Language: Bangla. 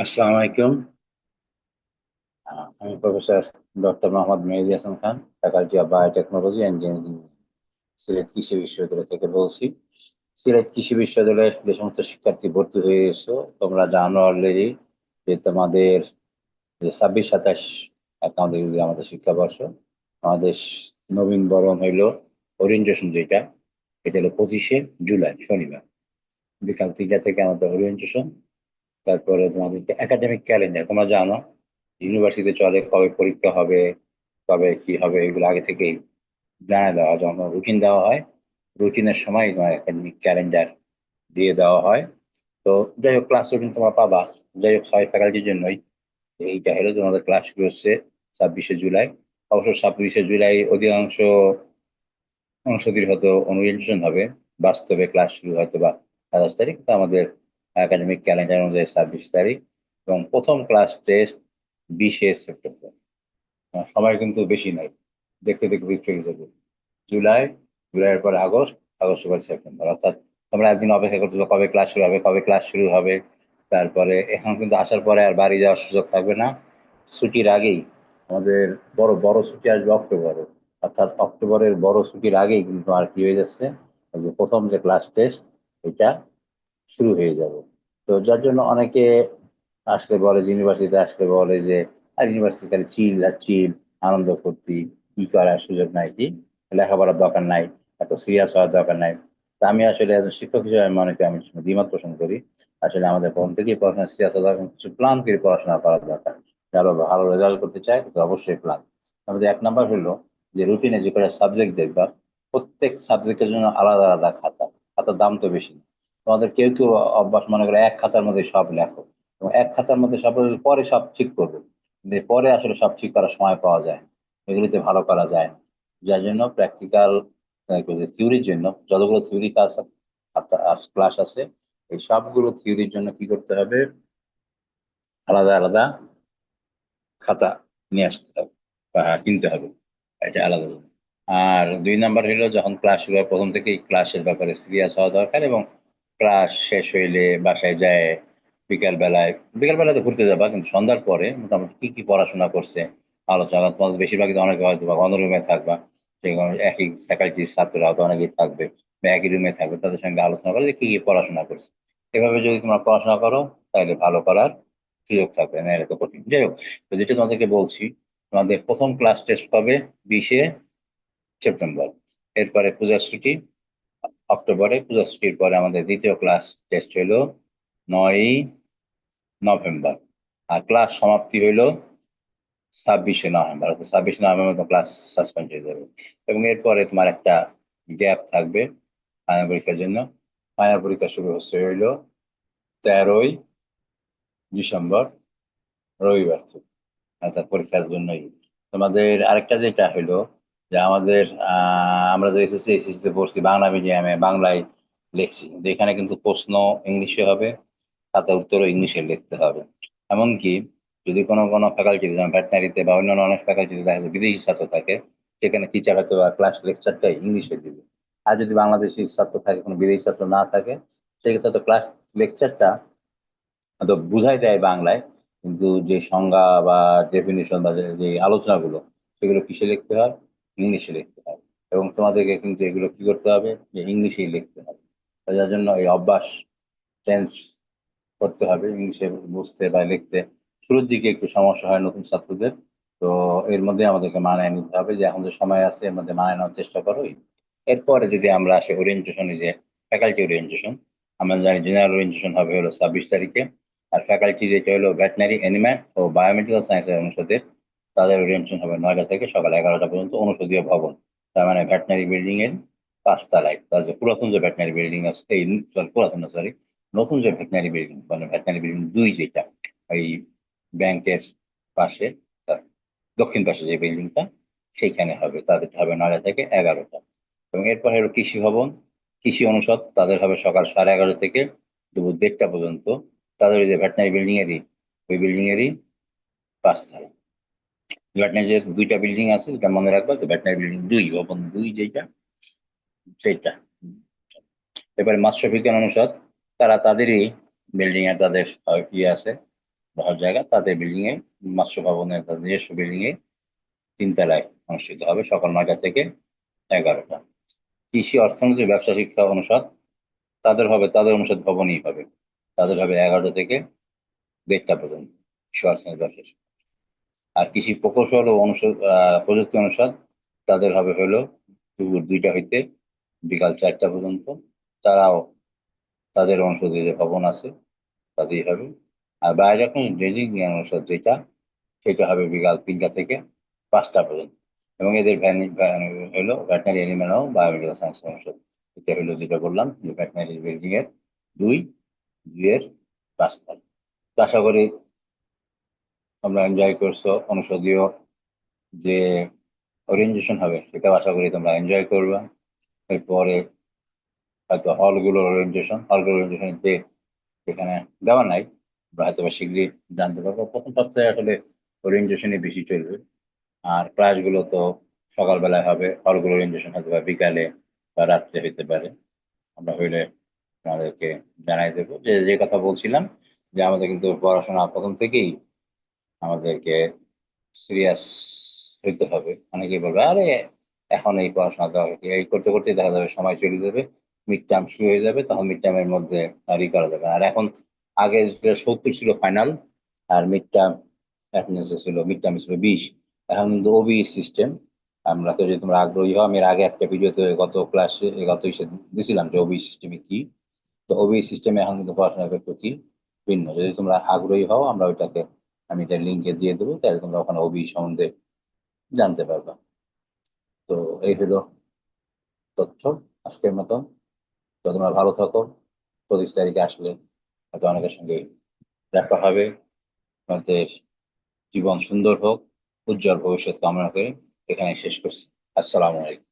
আসসালামু আলাইকুম। আমি professor doctor Mohammad Mehedi Hasan Khan, faculty of biotechnology and engineering, Sylhet কৃষি বিশ্ববিদ্যালয় থেকে বলছি। সিলেট কৃষি বিশ্ববিদ্যালয়ের যে সমস্ত শিক্ষার্থী ভর্তি হয়ে এসেছো, তোমরা জানো অলরেডি যে তোমাদের যে 26-27 আমাদের শিক্ষাবর্ষ, আমাদের নবীন বরণ হইলো ওরিয়েন্টেশন, যেটা এটা হলো 25শে জুলাই শনিবার বিকাল 3টা থেকে আমাদের ওরিয়েন্টেশন। তারপরে তোমাদের একাডেমিক ক্যালেন্ডার তোমরা জানো, ইউনিভার্সিটিতে চলে কবে পরীক্ষা হবে, কবে কি হবে, এগুলো আগে থেকেই জানায় দেওয়া হয়। যখন রুটিন দেওয়া হয়, রুটিনের সময় তোমার একাডেমিক ক্যালেন্ডার দিয়ে দেওয়া হয়। তো যাই হোক, ক্লাস রুটিন তোমরা পাবা। যাই হোক, সবাই ফ্যাকাল্টির জন্যই এইটা হলো তোমাদের ক্লাস শুরু হচ্ছে 26শে জুলাই। অবশ্য 26শে জুলাই অধিকাংশ অনুষদের হয়তো অনুরিয়েন্টেশন হবে, বাস্তবে ক্লাস শুরু হয়তো বা 27 তারিখ, তো আমাদের একাডেমিক ক্যালেন্ডার অনুযায়ী 26 তারিখ। এবং প্রথম ক্লাস টেস্ট 20শে সেপ্টেম্বর। সময় কিন্তু বেশি নাই, দেখতে দেখতে চলে যাবে জুলাই, জুলাইয়ের পরে আগস্ট, আগস্টের পরে সেপ্টেম্বর। অর্থাৎ তোমরা একদিন অপেক্ষা করতেছো কবে ক্লাস শুরু হবে, কবে ক্লাস শুরু হবে। তারপরে এখন কিন্তু আসার পরে আর বাড়ি যাওয়ার সুযোগ থাকবে না। ছুটির আগেই আমাদের বড় বড় ছুটি আসবে অক্টোবরে। অর্থাৎ অক্টোবরের বড় ছুটির আগেই কিন্তু আর কি হয়ে যাচ্ছে, এই যে প্রথম যে ক্লাস টেস্ট, এটা শুরু হয়ে যাবে। তো যার জন্য অনেকে আসলে বলে যে, ইউনিভার্সিটিতে আসলে বলে যে আর ইউনিভার্সিটি খালি চিল আর চিল, আনন্দ ফুর্তি, কি করার সুযোগ নাই, কি লেখাপড়ার দরকার নাই, এত সিরিয়াস হওয়ার দরকার নাই। তা আমি আসলে একজন শিক্ষক হিসেবে আমি মনে করি, আমি দ্বিমত পোষণ করি। আসলে আমাদের প্রথম থেকেই পড়াশোনা সিরিয়াস হওয়া দরকার, কিছু প্ল্যান করে পড়াশোনা করার দরকার। যারা ভালো রেজাল্ট করতে চায় তো অবশ্যই প্ল্যান। আমাদের 1 নাম্বার হলো যে রুটিনে যে কটা সাবজেক্ট দেখবা, প্রত্যেক সাবজেক্টের জন্য আলাদা আলাদা খাতা। খাতার দাম তো বেশি না। তোমাদের কেউ কেউ অভ্যাস মনে করে এক খাতার মধ্যে সব লেখো, এবং এক খাতার মধ্যে সব পরে সব ঠিক করবে, কিন্তু পরে আসলে সব ঠিক করার সময় পাওয়া যায় না, এগুলিতে ভালো করা যায় না। যার জন্য প্র্যাকটিক্যাল যে থিওরির জন্য যতগুলো থিওরি ক্লাস আছে, এই সবগুলো থিওরির জন্য কি করতে হবে, আলাদা আলাদা খাতা নিয়ে আসতে হবে বা কিনতে হবে, এটা আলাদা আলাদা। আর 2 নাম্বার হলো, যখন ক্লাস শুরু হয় প্রথম থেকেই ক্লাসের ব্যাপারে সিরিয়াস হওয়া দরকার, এবং ক্লাস শেষ হইলে বাসায় যায় বিকাল বেলায় তো ঘুরতে যাবা, কিন্তু সন্ধ্যার পরে মোটামুটি কি কি পড়াশোনা করছে আলোচনা। তোমাদের বেশিরভাগই তো অনেকে হয়তো বা অন্য রুমে থাকবা, সেখানে একই ফ্যাকাল্টির ছাত্ররা হয়তো অনেকেই থাকবে বা একই রুমে থাকবে, তাদের সঙ্গে আলোচনা করে যে কি কি পড়াশোনা করছে। এভাবে যদি তোমরা পড়াশোনা করো, তাহলে ভালো করার সুযোগ থাকবে না, এটা তো কঠিন। যাই হোক, তো যেটা তোমাদেরকে বলছি, তোমাদের প্রথম ক্লাস টেস্ট হবে 20শে সেপ্টেম্বর। এরপরে পূজার ছুটি অক্টোবরে, পূজার ছুটির পরে আমাদের দ্বিতীয় ক্লাস টেস্ট হইলো 9ই নভেম্বর। আর ক্লাস সমাপ্তি হইলো 26শে নভেম্বর। অর্থাৎ 26শে নভেম্বর তো ক্লাস সাসপেন্ড হয়ে যাবে। এবং এরপরে তোমার একটা গ্যাপ থাকবে ফাইনাল পরীক্ষার জন্য। ফাইনাল পরীক্ষা শুরু হচ্ছে হইলো 13ই ডিসেম্বর, রবিবার থেকে। অর্থাৎ পরীক্ষার জন্যই তোমাদের আরেকটা যেটা হলো, যে আমাদের আমরা যে এসএসসি তে পড়ছি বাংলা মিডিয়ামে, বাংলায় লিখছি, কিন্তু এখানে কিন্তু প্রশ্ন ইংলিশে হবে, খাতা উত্তরও ইংলিশে লিখতে হবে। এমনকি যদি কোনো কোনো ফ্যাকাল্টিতে, যেমন ভেটেনারিতে বা অন্যান্য অনেক ফ্যাকাল্টিতে দেখা যায় বিদেশি ছাত্র থাকে, সেখানে টিচার হয়তো বা ক্লাস লেকচারটাই ইংলিশে দিবে। আর যদি বাংলাদেশি ছাত্র থাকে, কোনো বিদেশি ছাত্র না থাকে, সেক্ষেত্রে তো ক্লাস লেকচারটা তো বুঝাই দেয় বাংলায়, কিন্তু যে সংজ্ঞা বা ডেফিনিশন বা যে আলোচনাগুলো, সেগুলো কিসে লিখতে হয়, ইংলিশে লিখতে হয়। এবং তোমাদেরকে কিন্তু এগুলো কি করতে হবে, যে ইংলিশেই লিখতে হবে। তো যার জন্য এই অভ্যাস চেঞ্জ করতে হবে, ইংলিশে বুঝতে বা লিখতে শুরুর দিকে একটু সমস্যা হয় নতুন ছাত্রদের। তো এর মধ্যে আমাদেরকে মানায় নিতে হবে, যে এখন যে সময় আছে এর মধ্যে মানায় নেওয়ার চেষ্টা করো। এরপরে যদি আমরা আসি ওরিয়েন্টেশনে, যে ফ্যাকাল্টি ওরিয়েন্টেশন, আমরা জানি জেনারেল ওরিয়েন্টেশন হবে হলো 26 তারিখে। আর ফ্যাকাল্টি যেটা হলো ভেটেনারি, অ্যানিম্যাল ও বায়োমেডিক্যাল সায়েন্সের অনুষদের, তাদের ওরিয়েন্টেশন হবে 9টা থেকে সকাল 11টা পর্যন্ত অনুষদীয় ভবন, তার মানে ভেটেনারি বিল্ডিং এর 5 তলায়। তার যে পুরাতন যে ভেটেনারি বিল্ডিং আছে, এই সরি পুরাতন না, সরি, নতুন যে ভেটেনারি বিল্ডিং, মানে ভেটেনারি বিল্ডিং 2, যেটা এই ব্যাংকের পাশে, তার দক্ষিণ পাশে যে বিল্ডিংটা, সেইখানে হবে। তাদের হবে 9টা থেকে 11টা। এবং এরপর হলো কৃষি ভবন, কৃষি অনুষদ, তাদের হবে সকাল 11:30 থেকে দুপুর 1:30 পর্যন্ত। তাদের ওই যে ভেটেনারি বিল্ডিং এরই, ওই বিল্ডিং এরই 5 তলা। ভেটেনারি যে 2টা বিল্ডিং আছে, যেটা মনে রাখবা, যে ভেটেনারি বিল্ডিং 2, ভবন 2 যেটা, সেইটা। এবারে মৎস্য বিজ্ঞান অনুষদ, তারা তাদেরই বিল্ডিং এ তাদের ইয়ে আছে, বসার জায়গা তাদের বিল্ডিং এ, মৎস্য ভবনের তাদের নিজস্ব বিল্ডিং এ 3 তলায় অনুষ্ঠিত হবে সকাল 9টা থেকে 11টা। কৃষি অর্থনীতি ও ব্যবসা শিক্ষা অনুষদ, তাদের অনুষদ ভবনই হবে। তাদের হবে 11টা থেকে 1:30 পর্যন্ত কৃষি অর্থনীতি ব্যবসা শিক্ষা। আর কৃষি প্রকৌশল ও প্রযুক্তি অনুষদ, তাদের হবে হলো দুপুর 2টা হইতে বিকাল 4টা পর্যন্ত। তারাও তাদের অনুষদের যে ভবন আছে তাদেরই হবে। আর বায়োটেকনল ইঞ্জিনিয়ারিং জ্ঞান অনুষদ যেটা, সেটা হবে বিকাল 3টা থেকে 5টা পর্যন্ত। এবং এদের ভ্যান হলো ভেটেনারি অ্যানিমেল ও বায়োমেডিক্যাল সায়েন্স অনুষদ। এটা হলো যেটা বললাম যে ভেটেনারি বিল্ডিং এর 2 এর 5 তলা। তো আশা করি তোমরা এনজয় করছো। অনুষদীয় যে ওরিয়েন্টেশন হবে সেটাও আশা করি তোমরা এনজয় করবে। এরপরে হয়তো হলগুলোর ওরিয়েন্টেশন যে এখানে দেওয়া নাই, আমরা হয়তো বা শীঘ্রই জানতে পারবো। প্রথম সপ্তাহে আসলে ওরিয়েন্টেশনই বেশি চলবে। আর ক্লাসগুলো তো সকালবেলায় হবে, হলগুলো ওরিয়েন্টেশন হয়তো বা বিকালে বা রাত্রে হইতে পারে। আমরা হইলে আমাদেরকে জানাই দেবো। যে যে কথা বলছিলাম, যে আমাদের কিন্তু পড়াশোনা প্রথম থেকেই আমাদেরকে সিরিয়াস হইতে হবে। অনেকে বলবে আরে এখন এই পড়াশোনা দরকার কি? এই করতে করতে দেখা যাবে সময় চলে যাবে, মিড টার্ম শুরু হয়ে যাবে, তখন মিড টার্মের মধ্যে আর করা যাবে না। আর এখন আগে যে 70 ছিল ফাইনাল, আর মিড টার্ম ছিল 20। এখন কিন্তু ওবি সিস্টেম। আমরা তো, যদি তোমরা আগ্রহী হও, আমি এর আগে একটা ভিডিওতে গত ইসে দিছিলাম যে ওবি সিস্টেমে কি। তো ওবি সিস্টেমে এখন কিন্তু পড়াশোনার প্রতি ভিন্ন। যদি তোমরা আগ্রহী হও, আমরা ওইটাকে, আমি এটা লিঙ্কে দিয়ে দেবো, তাহলে তোমরা ওখানে ওবি সম্বন্ধে জানতে পারবা। তো এই হলো তথ্য আজকের মতো। তো তোমরা ভালো থাকো। 25 তারিখে আসলে হয়তো অনেকের সঙ্গে দেখা হবে। তোমাদের জীবন সুন্দর হোক, উজ্জ্বল ভবিষ্যৎ কামনা করে এখানে শেষ করছি। আসসালামু আলাইকুম।